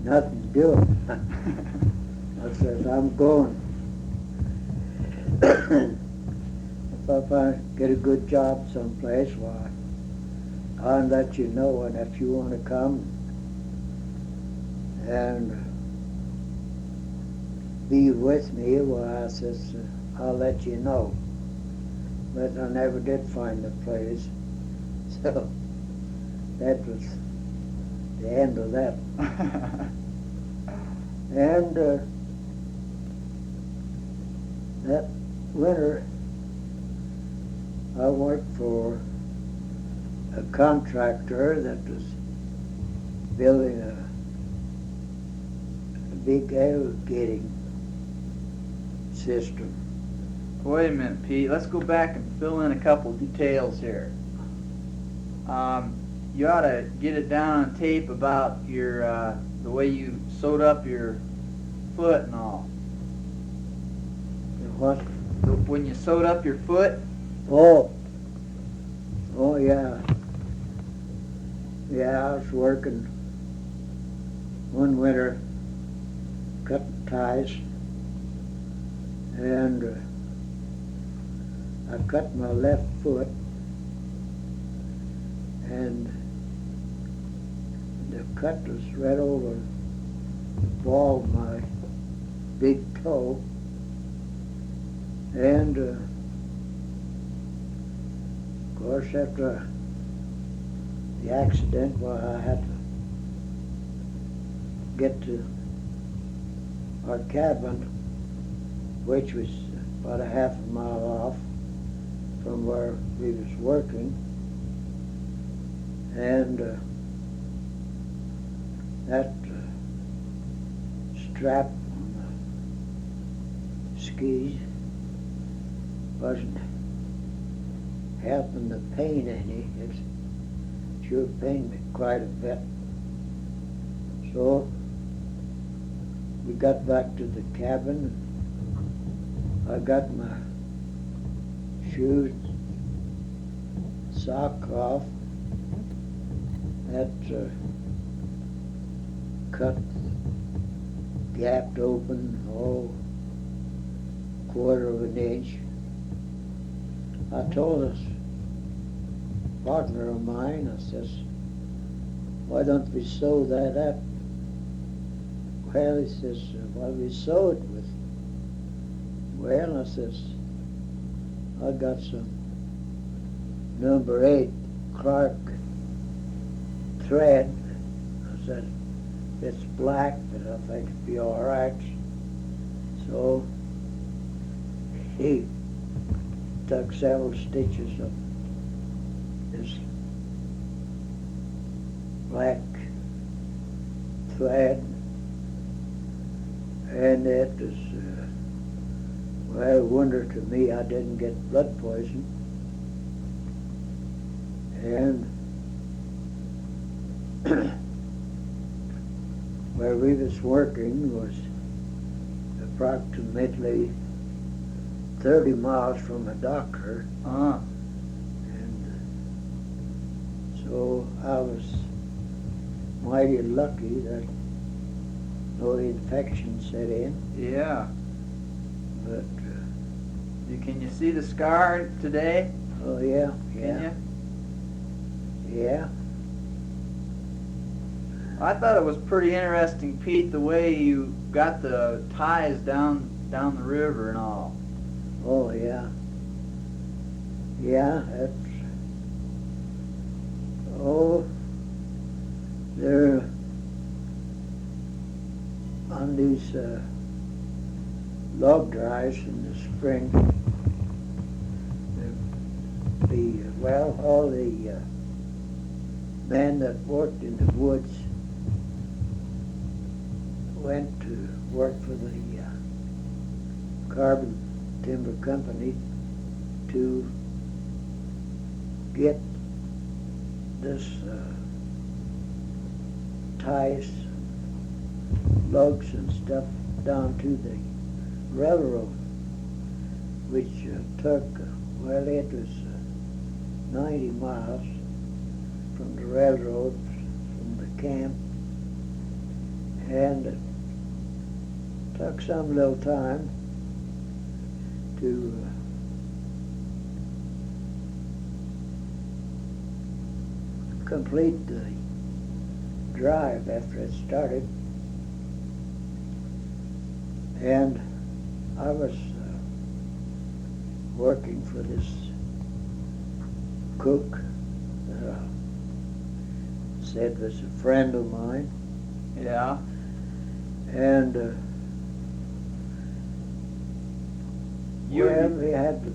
nothing to do. I says, I'm going. If I get a good job someplace, why, I'll let you know, and if you want to come and be with me, well, I says, I'll let you know. But I never did find the place. So that was the end of that. And that winter, I worked for a contractor that was building a big irrigating system. Wait a minute, Pete. Let's go back and fill in a couple details here. You ought to get it down on tape about your the way you sewed up your foot and all. What? When you sewed up your foot. Oh yeah. Yeah, I was working one winter cutting ties, and I cut my left foot, and the cut was right over the ball of my big toe, and of course after the accident, well, I had to get to our cabin, which was about a half a mile off from where we was working, and that strap on the skis wasn't helping the pain any. It sure pained me quite a bit. So we got back to the cabin. I got my shoes, sock off. That cut, gapped open, quarter of an inch. I told this partner of mine, I says, why don't we sew that up? Well, he says, what do we sew it with? Well, I says, I got some number 8 Clark thread. I said, it's black, but I think it'd be all right. So he took several stitches of this black thread, and it was, well, a wonder to me I didn't get blood poison. And where we was working was approximately 30 miles from a doctor. And so I was mighty lucky that no infection set in. Yeah. But can you see the scar today? oh yeah, Can you? yeah. I thought it was pretty interesting, Pete, the way you got the ties down the river and all. Oh yeah. Yeah, that's, they're on these log drives in the spring. All the men that worked in the woods went to work for the Carbon Timber Company to get this ties, logs and stuff down to the railroad, which took, well, it was 90 miles from the railroad, from the camp, And it took some little time to complete the drive after it started. And I was working for this cook that I said was a friend of mine. Yeah. And well, we had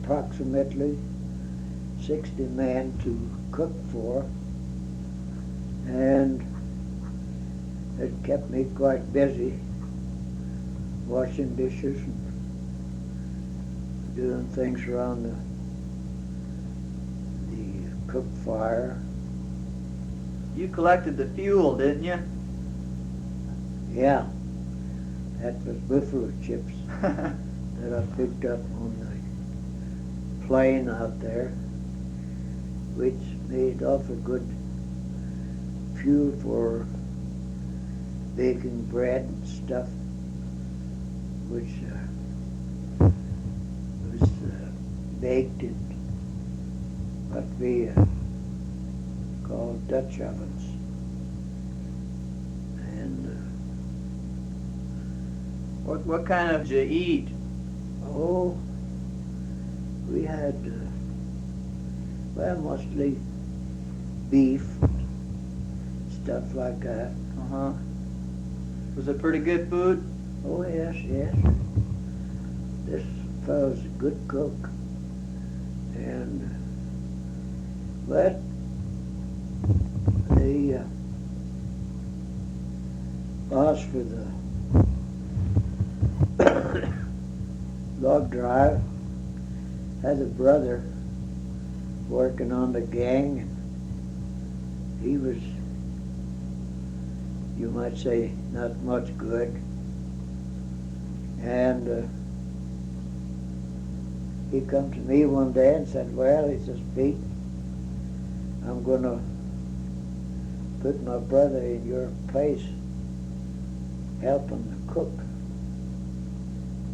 approximately 60 men to cook for, and it kept me quite busy washing dishes and doing things around the cook fire. You collected the fuel, didn't you? Yeah, that was buffalo chips that I picked up on the plane out there, which made awful good fuel for baking bread and stuff, which was baked in what we call Dutch ovens. And What kind of did you eat? oh, we had well, mostly beef, stuff like that. Uh-huh. Was it pretty good food? Oh yes, yes. This fellow's a good cook, and but the boss for the log drive had a brother working on the gang, and he was, you might say, not much good. And he come to me one day and said, well, he says, Pete, I'm going to put my brother in your place helping the cook.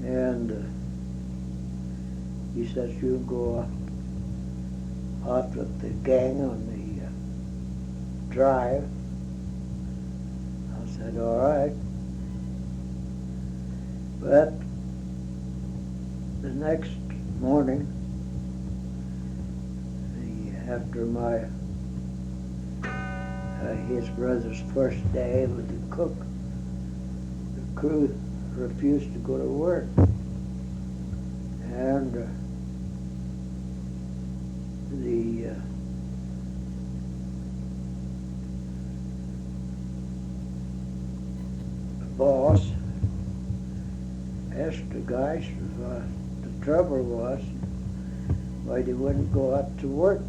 And he says, you go out with the gang on the drive. I said, all right. But the next morning, after my his brother's first day with the cook, the crew refused to go to work. And the boss asked the guys what the trouble was, why they wouldn't go out to work.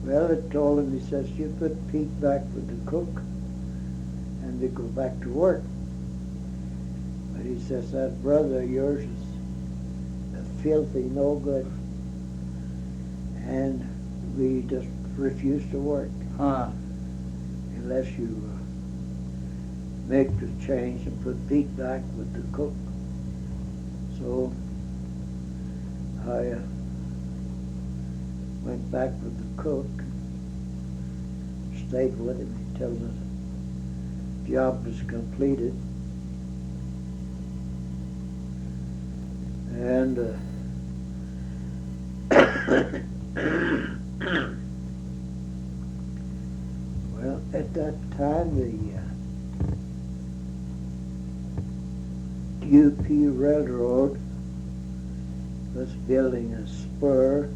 Well, it told him, he says, you put Pete back with the cook and they go back to work. But he says, that brother of yours is a filthy no good, and we just refuse to work unless you make the change and put Pete back with the cook. So I went back with the cook, stayed with him until the job was completed. And well, at that time the UP Railroad was building a spur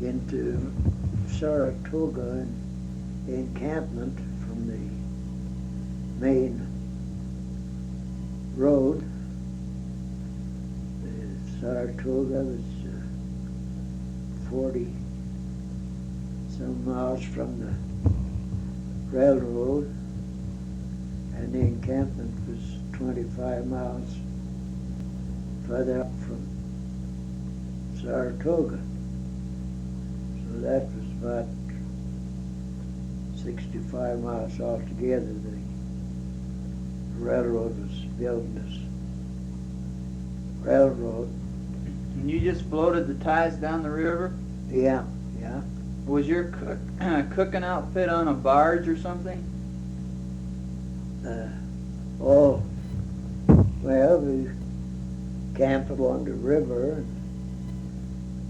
into Saratoga encampment from the main road. Saratoga was 40 some miles from the railroad, and the encampment was 25 miles further up from Saratoga. So that was about 65 miles altogether. The railroad was building this railroad. And you just floated the ties down the river? Yeah. Was your cooking outfit on a barge or something? Well, we camped along the river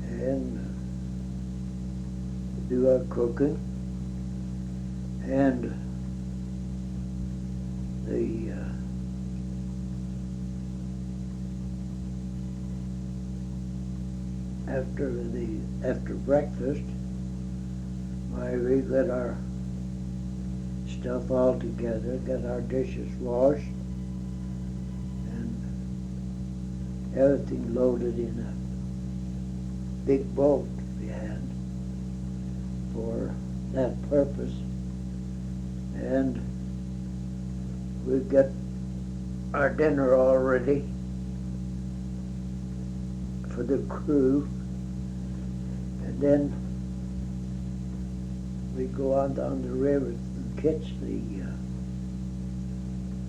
and do our cooking, and the after breakfast, we got our stuff all together, got our dishes washed, and everything loaded in a big boat we had for that purpose. And we got our dinner all ready for the crew, and then we go on down the river and catch the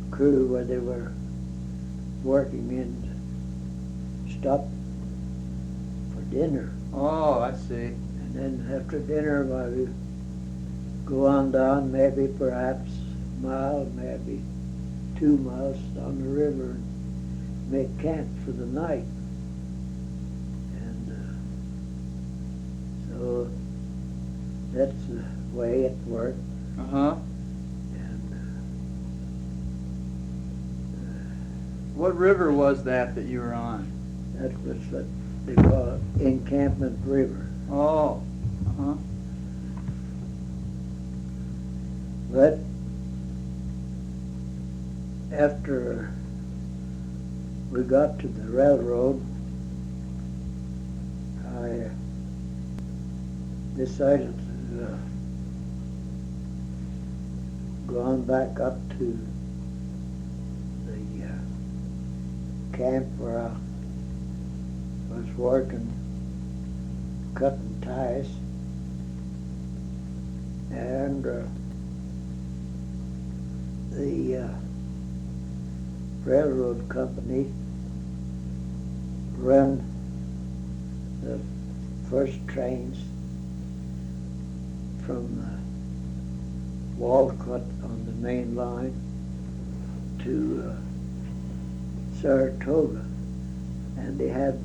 crew where they were working and stop for dinner. Oh, I see. And then after dinner, we go on down, maybe perhaps a mile, maybe 2 miles down the river, and make camp for the night. And so that's the way it worked. Uh-huh. And What river was that you were on? that was what they call Encampment River. Oh, uh-huh. But after we got to the railroad, I decided to go on back up to the camp where I was working, cutting ties, and the railroad company run the first trains from Walcott on the main line to Saratoga, and they had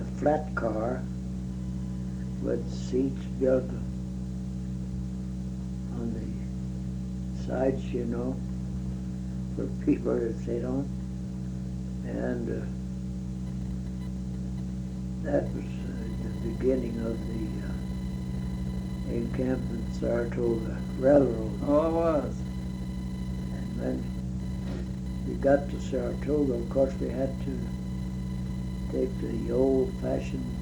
a flat car with seats built on the sides, for people to sit on, and that was the beginning of the Encampment Saratoga Railroad. Oh, it was. And when we got to Saratoga, of course, we had to take the old-fashioned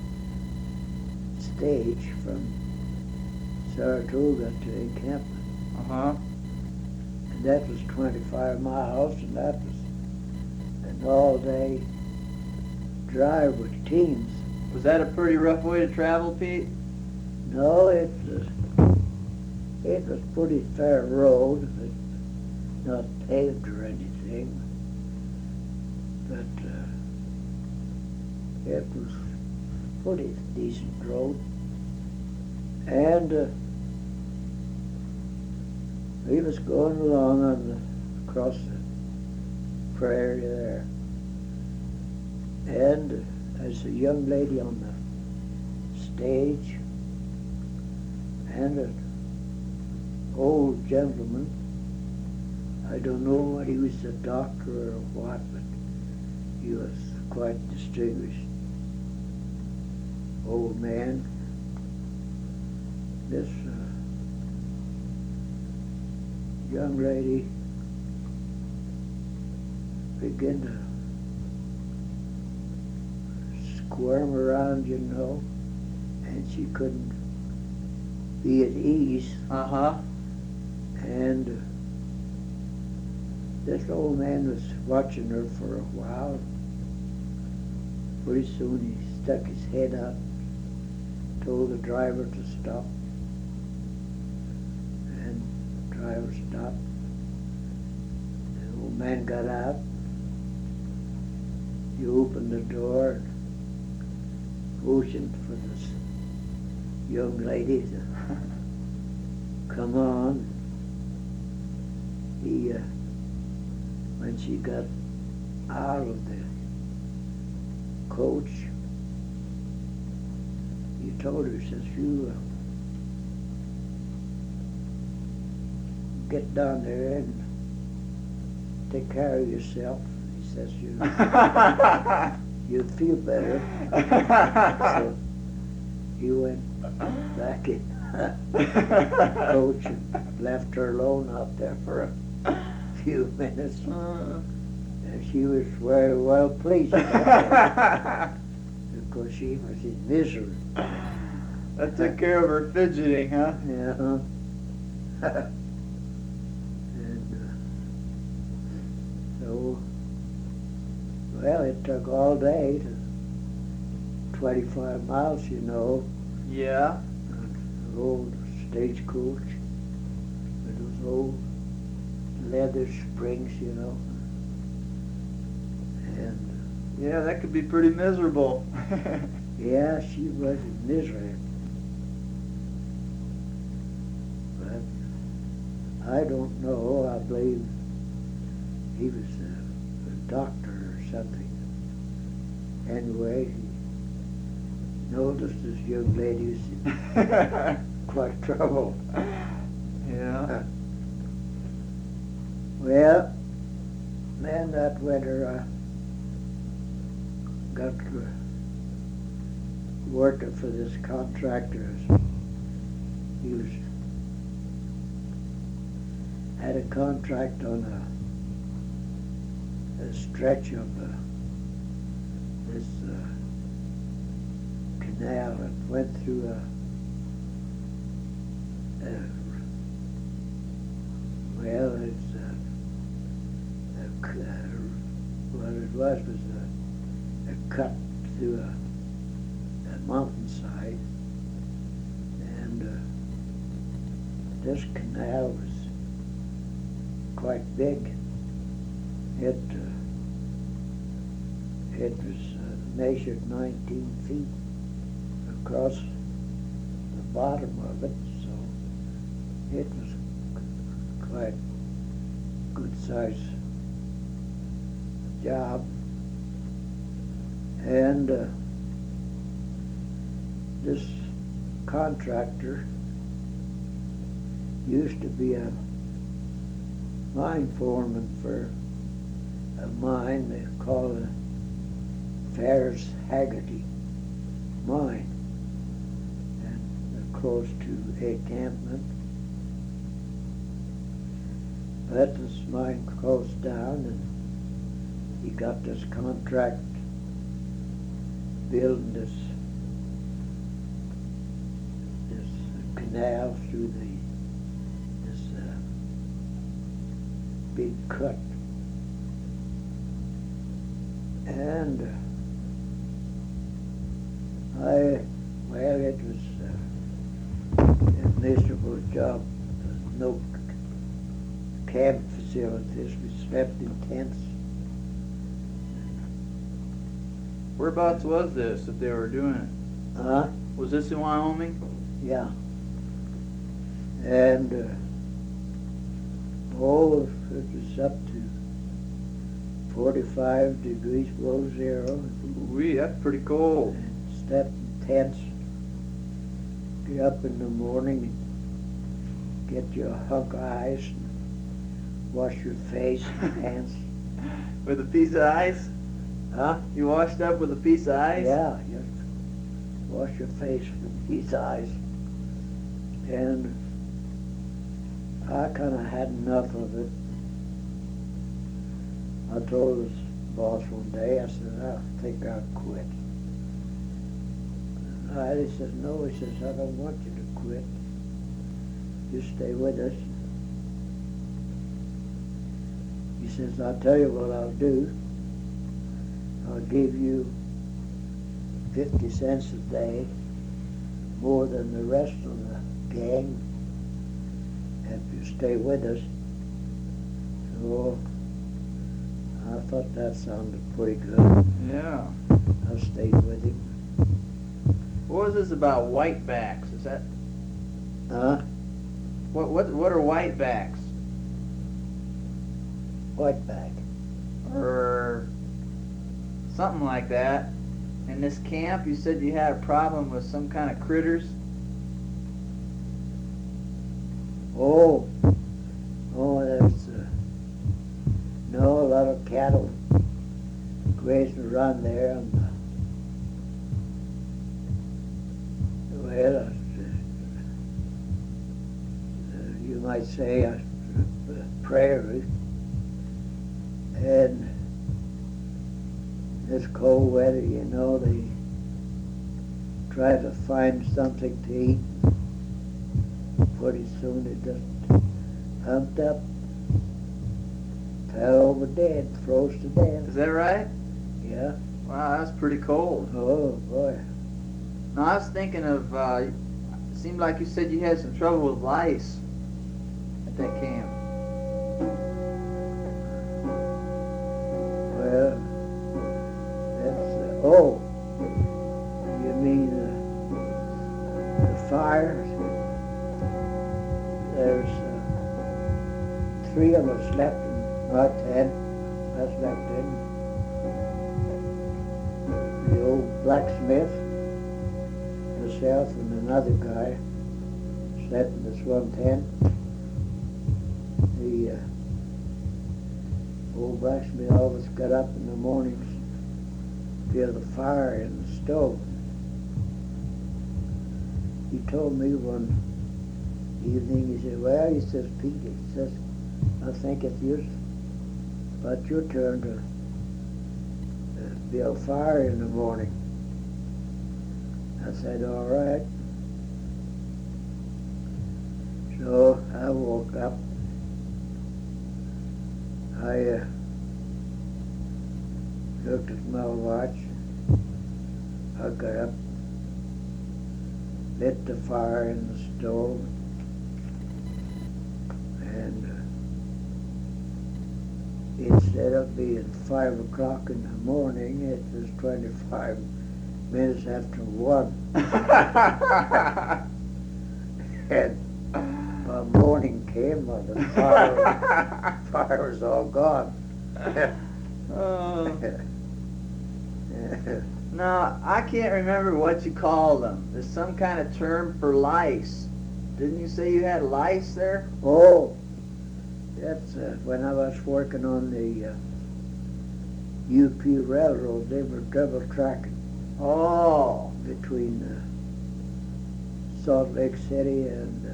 stage from Saratoga to Encampment. Uh-huh. And that was 25 miles, and that was an all-day drive with teams. Was that a pretty rough way to travel, Pete? No, it was pretty fair road, but not paved or anything. But it was pretty decent road. And we was going along across the prairie there. And there's a young lady on the stage, and an old gentleman. I don't know what he was, a doctor or what, but he was quite distinguished old man. This young lady began to squirm around, and she couldn't be at ease. Uh-huh. And this old man was watching her for a while. Pretty soon he stuck his head up, told the driver to stop. driver stopped. The old man got out. He opened the door and motioned for this young lady to come on. He, when she got out of the coach, he told her, he says, you get down there and take care of yourself. He says, you'll feel better. So he went back in the coach and left her alone out there for a few minutes. And she was very well pleased because she was in misery. That took care of her fidgeting, huh? Yeah. And so, well, it took all day to 25 miles, you know. Yeah. An old stagecoach with those old leather springs, you know. And Yeah, that could be pretty miserable. yeah, she was in misery. But I don't know. I believe he was a doctor or something. Anyway, he noticed this young lady was in quite trouble. Yeah. Well, then that winter I got to working for this contractor. He had a contract on a stretch of this canal that went through well, it's what it was a cut through a mountainside, and this canal was quite big. It was measured 19 feet across the bottom of it, so it was quite good size job. And this contractor used to be a mine foreman for a mine they call the Ferris Haggerty mine, and they're close to a campment. But this mine closed down, and he got this contract building this canal through this big cut. And it was a miserable job. No camp facilities. We slept in tents. Whereabouts was this that they were doing it? Huh? Was this in Wyoming? Yeah. And it was up to 45 degrees below zero. Wee, that's pretty cold. And slept in tents. Get up in the morning and get your hunk of ice and wash your face and hands. With a piece of ice? Huh? You washed up with a piece of ice? Yeah, just wash your face with a piece of ice. And I kind of had enough of it. I told his boss one day, I said, I think I'll quit. He says, no, he says, I don't want you to quit. You stay with us. He says, I'll tell you what I'll do. I'll give you 50 cents a day, more than the rest of the gang, if you stay with us. So I thought that sounded pretty good. Yeah. I stayed with him. What was this about whitebacks? Is that Huh? what are whitebacks? Whiteback. Or something like that. In this camp, you said you had a problem with some kind of critters. Oh, there's no, a lot of cattle grazing around there, and well, you might say a prairie, and this cold weather, you know, they try to find something to eat. Pretty soon they just humped up, fell over dead, froze to death. Is that right? Yeah. Wow, that's pretty cold. Oh boy. Now, I was thinking of, it seemed like you said you had some trouble with lice at that camp. Well, that's oh, you mean the fires? There's 3 of us slept in, not 10. I slept in. The old blacksmith, myself, and another guy slept in this one tent. The old blacksmith always got up in the mornings to feel the fire in the stove. He told me one evening, he said, well, he says, Pete, he says, I think it's about your turn to build fire in the morning. I said, all right. So I woke up. I looked at my watch. I got up, lit the fire in the stove, and instead of being 5 o'clock in the morning, it was 25 minutes after 1. And my morning came, and the fire was all gone. Now, I can't remember what you call them. There's some kind of term for lice. Didn't you say you had lice there? Oh, that's when I was working on the UP Railroad. They were double tracking Oh. between Salt Lake City and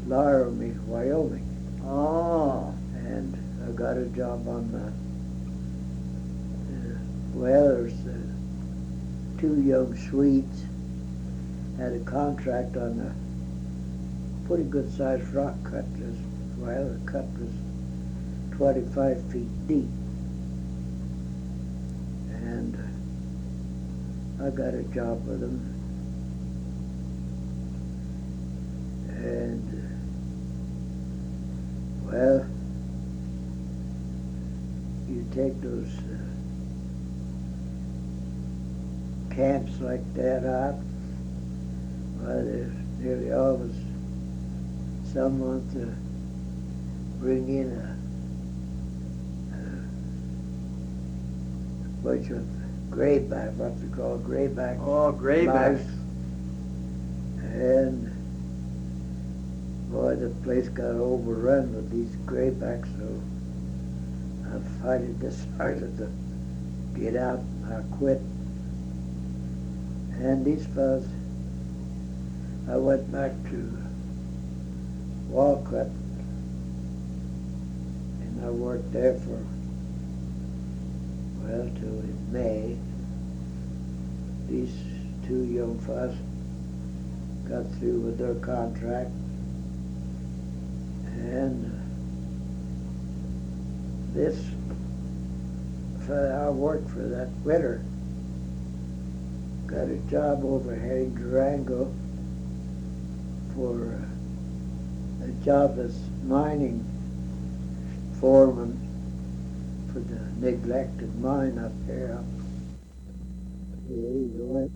Laramie, Wyoming. Oh. And I got a job on the, well, there's 2 young Swedes had a contract on a pretty good sized rock cut. Well, the cut was 25 feet deep. And I got a job with them. And, well, you take those camps like that out, well, there's nearly always someone to bring in a bunch of grayback, what we call grayback. Oh, graybacks. Mice. And boy, the place got overrun with these graybacks, so I finally decided to get out, and I quit. And these fellas, I went back to Walcott, and I worked there for, well, till in May. These 2 young fellas got through with their contract, and this fella I worked for that winter got a job over here in Durango for a job as mining foreman for the neglected mine up here. Yeah, he went